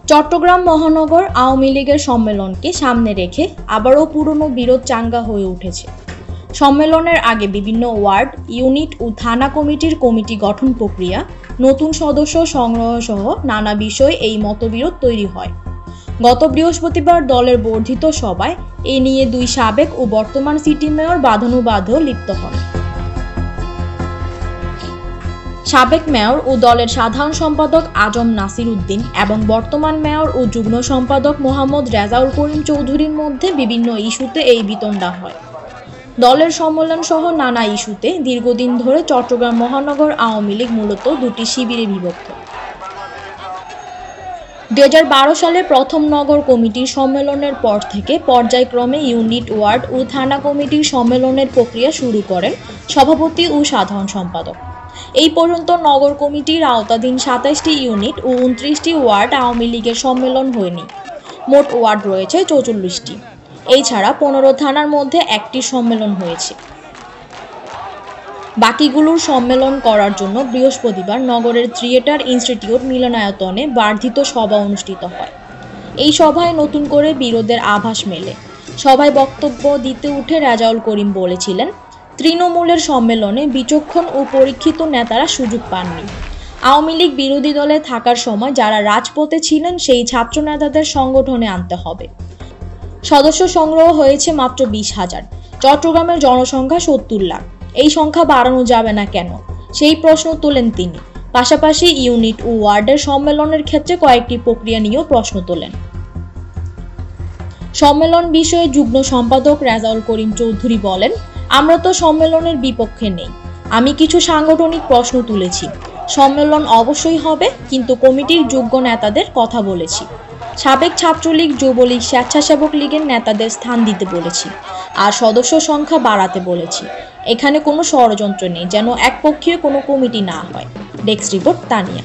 চট্টগ্রাম মহানগর আওয়ামী লীগের সম্মেলনকে সামনে রেখে আবারও পুরনো বিরোধ চাঙ্গা হয়ে উঠেছে। সম্মেলনের আগে বিভিন্ন ওয়ার্ড, ইউনিট ও থানা কমিটি গঠন প্রক্রিয়া, নতুন সদস্য সংগ্রহ সহ নানা বিষয়ে এই মতবিরোধ তৈরি হয়। গত বৃহস্পতিবার দলের বর্ধিত সভায় এ নিয়ে দুই সাবেক ও বর্তমান সিটি মেয়র বাদানুবাদেও লিপ্ত হন। সাবেক মেয়র ও দলের সাধারণ সম্পাদক আজম নাসির উদ্দিন এবং বর্তমান মেয়র ও যুগ্ম সম্পাদক মোহাম্মদ রেজাউল করিম চৌধুরীর মধ্যে বিভিন্ন ইস্যুতে এই বিতণ্ডা হয়। দলের সম্মেলন সহ নানা ইস্যুতে দীর্ঘদিন ধরে চট্টগ্রাম মহানগর আওয়ামী লীগ মূলত দুটি শিবিরে বিভক্ত। 2012 সালে প্রথম নগর কমিটির সম্মেলনের পর থেকে পর্যায়ক্রমে ইউনিট, ওয়ার্ড ও থানা কমিটির সম্মেলনের প্রক্রিয়া শুরু করেন সভাপতি ও সাধারণ সম্পাদক। এই পর্যন্ত নগর কমিটির আওতাধীন 27টি ইউনিট ও 29টি ওয়ার্ড আওয়ামী লীগের সম্মেলন হয়নি। মোট ওয়ার্ড রয়েছে 44টি। এছাড়া 15 থানার মধ্যে একটি সম্মেলন হয়েছে। বাকিগুলোর সম্মেলন করার জন্য বৃহস্পতিবার নগরের থিয়েটার ইনস্টিটিউট মিলনায়তনে বর্ধিত সভা অনুষ্ঠিত হয়। এই সভায় নতুন করে বিরোধের আভাস মেলে। সভায় বক্তব্য দিতে উঠে রেজাউল করিম বলেছিলেন, তৃণমূলের সম্মেলনে বিচক্ষণ ও পরীক্ষিত নেতারা সুযোগ পাননি। আওয়ামী লীগ বিরোধী দলে থাকার সময় যারা রাজপথে ছিলেন সেই ছাত্র নেতাদের সংগঠনে আনতে হবে। সদস্য সংগ্রহ হয়েছে মাত্র 20,000। চট্টগ্রামের জনসংখ্যা 70 লাখ। এই সংখ্যা বাড়ানো যাবে না কেন, সেই প্রশ্ন তোলেন তিনি। পাশাপাশি ইউনিট ও ওয়ার্ডের সম্মেলনের ক্ষেত্রে কয়েকটি প্রক্রিয়া নিয়েও প্রশ্ন তোলেন। সম্মেলন বিষয়ে যুগ্ম সম্পাদক রেজাউল করিম চৌধুরী বলেন, আমরা তো সম্মেলনের বিপক্ষে নেই। আমি কিছু সাংগঠনিক প্রশ্ন তুলেছি। সম্মেলন অবশ্যই হবে, কিন্তু কমিটির যোগ্য নেতাদের কথা বলেছি। সাবেক ছাত্রলীগ, যুবলীগ, স্বেচ্ছাসেবক লীগের নেতাদের স্থান দিতে বলেছি, আর সদস্য সংখ্যা বাড়াতে বলেছি। এখানে কোনো ষড়যন্ত্র নেই, যেন একপক্ষীয় কোনো কমিটি না হয়। Desk report, Tania.